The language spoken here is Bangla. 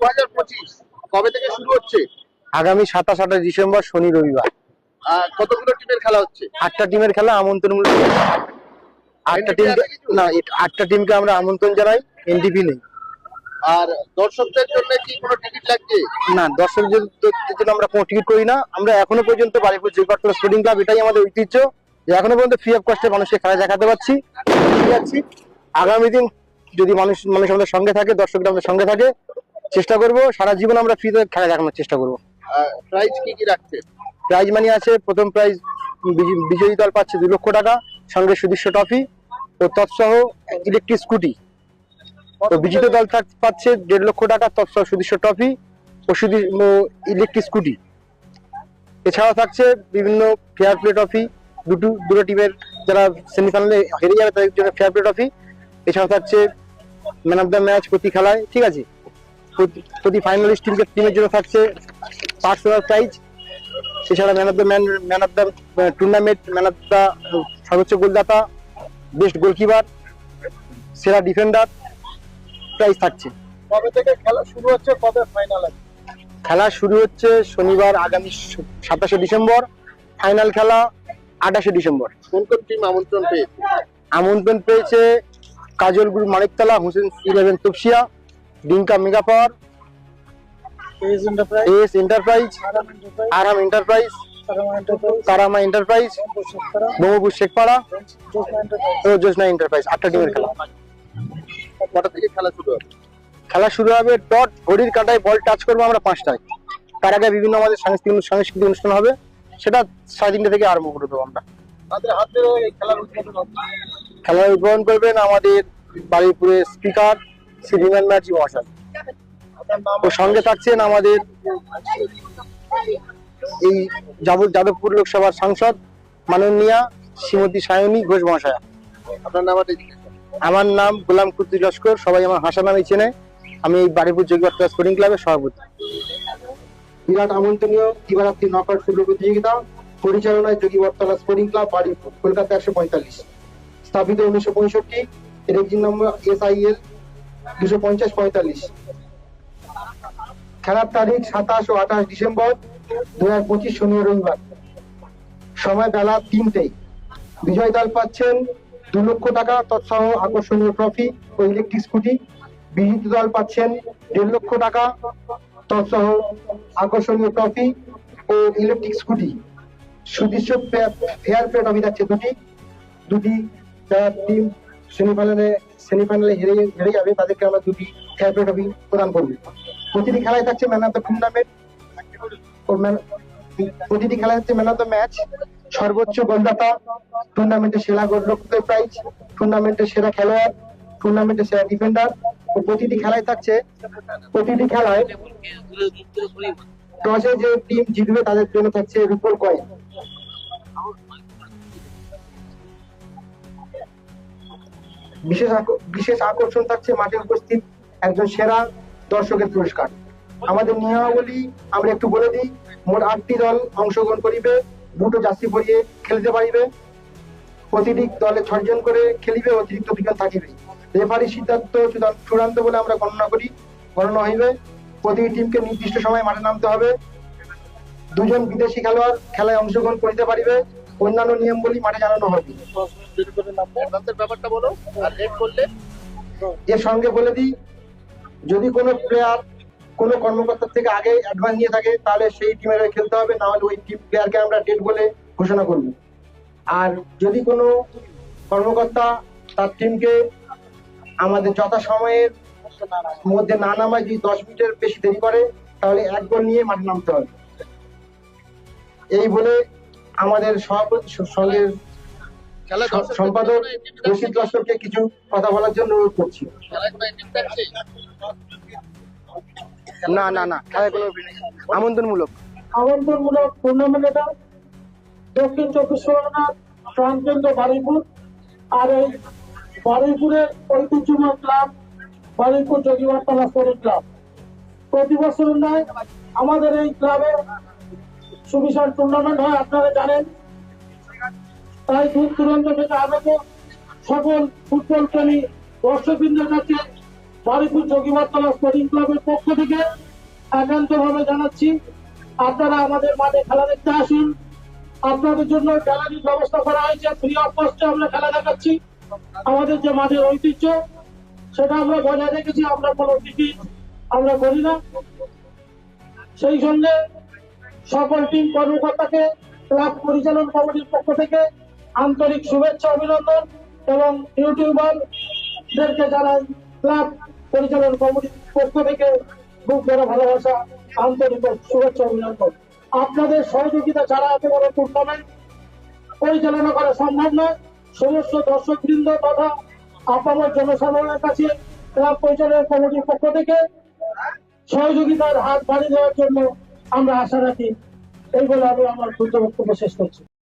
2025 কবে থেকে শুরু হচ্ছে? আগামী 27-28 ডিসেম্বর শনি রবিবার। কতগুলো টিমের খেলা হচ্ছে? 8টা টিমের খেলা, আমন্ত্রণমূলক। 8টা টিম না, 8টা টিমকে আমরা আমন্ত্রণ জানাই, এনডিপি নেই। আর দর্শকদের জন্য কি কোনো টিকিট লাগছে? না, দর্শকদের জন্য আমরা কোনো টিকিট করি না। আমরা এখনো পর্যন্ত বারুইপুর জয়পাট্টা স্পোর্টিং ক্লাব, এটাই আমাদের ঐতিহ্য যে এখনো পর্যন্ত ফ্রি অফ কস্টে মানুষকে খেলা দেখাতে পারছি, যাচ্ছি। আগামী দিন যদি মানুষ আমাদের সঙ্গে থাকে, দর্শকরা আমাদের সঙ্গে থাকে, চেষ্টা করব সারা জীবন আমরা ফ্রিতে খেলা দেখানোর চেষ্টা করব। প্রাইজ কি রাখছে? প্রাইজ মানি আছে, প্রথম প্রাইজ বিজয়ী দল পাচ্ছে 2 লক্ষ টাকা, সঙ্গে সুদৃশ্য ট্রফি ও তৎসহ ইলেকট্রিক স্কুটি। তো বিজেতা দল পাচ্ছে 1.5 লক্ষ টাকা, তৎসহ সুদৃশ্য ট্রফি ও ইলেকট্রিক স্কুটি। এছাড়াও থাকছে বিভিন্ন ফেয়ার প্লে ট্রফি, দুটো টিমের যারা সেমিফাইনালে হেরে যাবে তাদের জন্য ফেয়ার প্লে ট্রফি। এছাড়াও থাকছে ম্যান অফ দ্য ম্যাচ প্রতি খেলায়, ঠিক আছে। প্রতি ফাইনালিস্ট টিমের জন্য থাকছে পার্সোনাল প্রাইজ। এছাড়া man of the tournament, man of the সর্বোচ্চ গোলদাতা, বেস্ট গোলকিপার, সেরা ডিফেন্ডার প্রাইজ থাকছে। কবে থেকে খেলা শুরু হচ্ছে, কবে ফাইনাল আছে? খেলা শুরু হচ্ছে শনিবার আগামী 27শে ডিসেম্বর, ফাইনাল খেলা 28শে ডিসেম্বর। কোন কোন টিম আমন্ত্রণ পেয়েছে? আমন্ত্রণ পেয়েছে Kajal group Maniktala, Hossain 11 Topsia, Dinka mega power, S enterprise, Aram enterprise, Tarama enterprise, Brahmapur Shekhpara ও জ্যোৎস্না এন্টারপ্রাইজ। 8টা টিমের খেলা। কটা থেকে খেলা শুরু হবে? খেলা শুরু হবে ডট ঘড়ির কাঁটায়, বল টাচ করবো আমরা 5টায়। তার আগে বিভিন্ন আমাদের সাংস্কৃতিক অনুষ্ঠান হবে, সেটা 3:30 থেকে আরম্ভ করে দেবো আমরা। তাদের হাত ধরে এই খেলার উদ্বোধন হবে। খেলার উদ্বোধন করবেন আমাদের বারুইপুরের স্পিকার শ্রী বিমান ব্যানার্জি মহাশয়। ও সঙ্গে থাকছেন আমাদের এই যাদবপুর লোকসভার সাংসদ মাননীয়া শ্রীমতী সায়নী ঘোষ মহাশয়া। আপনার নাম? আমার নাম গোলাম কুদ্দুস লস্কর, সবাই আমার হাসা নামে চেনে। আমি এই বারুইপুর জয়পাট্টা স্পোর্টিং ক্লাবের সভাপতি। বিরাট আমন্ত্রণীয় দিবারাত্রি নকআউট ফুটবল প্রতিযোগিতা পরিচালনায় যোগীবরতলা স্পোর্টিং ক্লাব, বারুইপুর, কলকাতা 145, স্থাপিত 1965, রেজিং নম্বর SIL 250-45। খেলার তারিখ 27 ও 28 ডিসেম্বর 2025 শনি রবিবার, সময় বেলা 3টে। বিজয় দল পাচ্ছেন 2 লক্ষ টাকা, তৎসহ আকর্ষণীয় ট্রফি ও ইলেকট্রিক স্কুটি। বিজেতা দল পাচ্ছেন 1.5 লক্ষ টাকা, তৎসহ আকর্ষণীয় ট্রফি ও ইলেকট্রিক স্কুটি। সুদৃশ্য ফেয়ার প্লে ট্রফি থাকছে দুটি। যারা টিম সেমিফাইনালে হেরে যাবে তাদেরকে আমরা 2টি ফেয়ার প্লে ট্রফি প্রদান করব। প্রতিটি খেলায় থাকছে ম্যান অফ দ্য টুর্নামেন্ট ও প্রতিটি খেলায় হচ্ছে ম্যান অফ দ্য ম্যাচ, সর্বোচ্চ গোলদাতা, টুর্নামেন্টের সেরা গোলরক্ষকের প্রাইজ, টুর্নামেন্টের সেরা খেলোয়াড়, টুর্নামেন্টের সেরা ডিফেন্ডার। ও প্রতিটি খেলায় থাকছে, প্রতিটি খেলায় টসে যে টিম জিতবে তাদের জন্য থাকছে রুপোর কয়েন। বিশেষ আকর্ষণ থাকছে মাঠে উপস্থিত একজন সেরা দর্শকের পুরস্কার। আমাদের নিয়মাবলী আমরা একটু বলে দিই। মোট 8টি দল অংশগ্রহণ করিবে, দুটো জার্সি পরিয়ে খেলতে পারিবে। প্রতিটি দলে 6 জন করে খেলিবে, অতিরিক্ত 2 জন থাকিবে। রেফারি সিদ্ধান্ত চূড়ান্ত বলে আমরা গণনা হইবে। প্রতিটি টিমকে নির্দিষ্ট সময় মাঠে নামতে হবে। 2 জন বিদেশি খেলোয়াড় খেলায় অংশগ্রহণ করিতে পারিবে। অন্যান্য নিয়মগুলি মাঠে জানানো হবে। ব্যাপারটা বলো। আর লেট করলে এর সঙ্গে বলে দিই, যদি কোনো প্লেয়ার কোনো কর্মকর্তার থেকে আগে অ্যাডভান্স নিয়ে থাকে তাহলে সেই টিমের হয়ে খেলতে হবে, না হলে ওই টিম প্লেয়ারকে আমরা ডেট বলে ঘোষণা করব। আর যদি কোনো কর্মকর্তা তার টিমকে আমাদের যথাসময়ের মধ্যে না নামায়, যদি 10 মিনিটের বেশি দেরি করে, তাহলে 1 গোল নিয়ে মাঠে নামতে হবে। এই বলে আমাদের সভাপতি সঙ্গে সম্পাদক রশিদ লস্করকে কিছু কথা বলার জন্য অনুরোধ করছি। না না না, খেলায় কোনো আমন্ত্রণমূলক টুর্নামেন্ট। এটা দক্ষিণ 24 পরগনা প্রাণকেন্দ্র বারুইপুর। আর এই বারুইপুরের ঐতিহ্যময় club Baruipur Jogibartala sporting club. প্রতি বছর নয়, আমাদের এই ক্লাবে সুবিশাল টুর্নামেন্ট হয়, আপনারা জানেন। তাই দূর দূরান্ত থেকে আগত সকল ফুটবল প্রেমী দর্শকবৃন্দের কাছে বারুইপুর যোগীবারতলা স্পোর্টিং ক্লাবের পক্ষ থেকে একান্তভাবে জানাচ্ছি, আপনারা আমাদের মাঠে খেলা দেখতে আসুন। আপনাদের জন্য গ্যালারির ব্যবস্থা করা হয়েছে, ফ্রি অফ কস্টে আমরা খেলা দেখাচ্ছি। আমাদের যে মাঠের ঐতিহ্য সেটা আমরা বজায় রেখেছি, আমরা কোনো টিকিট আমরা করি না। সেই সঙ্গে সকল টিম কর্মকর্তাকে ক্লাব পরিচালন কমিটির পক্ষ থেকে আন্তরিক শুভেচ্ছা অভিনন্দন এবং ইউটিউবারদেরকে জানাই ক্লাব পরিচালন কমিটির পক্ষ থেকে খুব বড় ভালোবাসা, আন্তরিক শুভেচ্ছা অভিনন্দন। আপনাদের সহযোগিতা ছাড়া এত বড় টুর্নামেন্ট পরিচালনা করা সম্ভব নয়। সমস্ত দর্শকবৃন্দ তথা আপামর জনসাধারণের কাছে ক্লাব পরিচালনা কমিটির পক্ষ থেকে সহযোগিতার হাত বাড়িয়ে দেওয়ার জন্য আমরা আশা রাখি। এই বলে আমি আমার বক্তব্য শেষ করছি।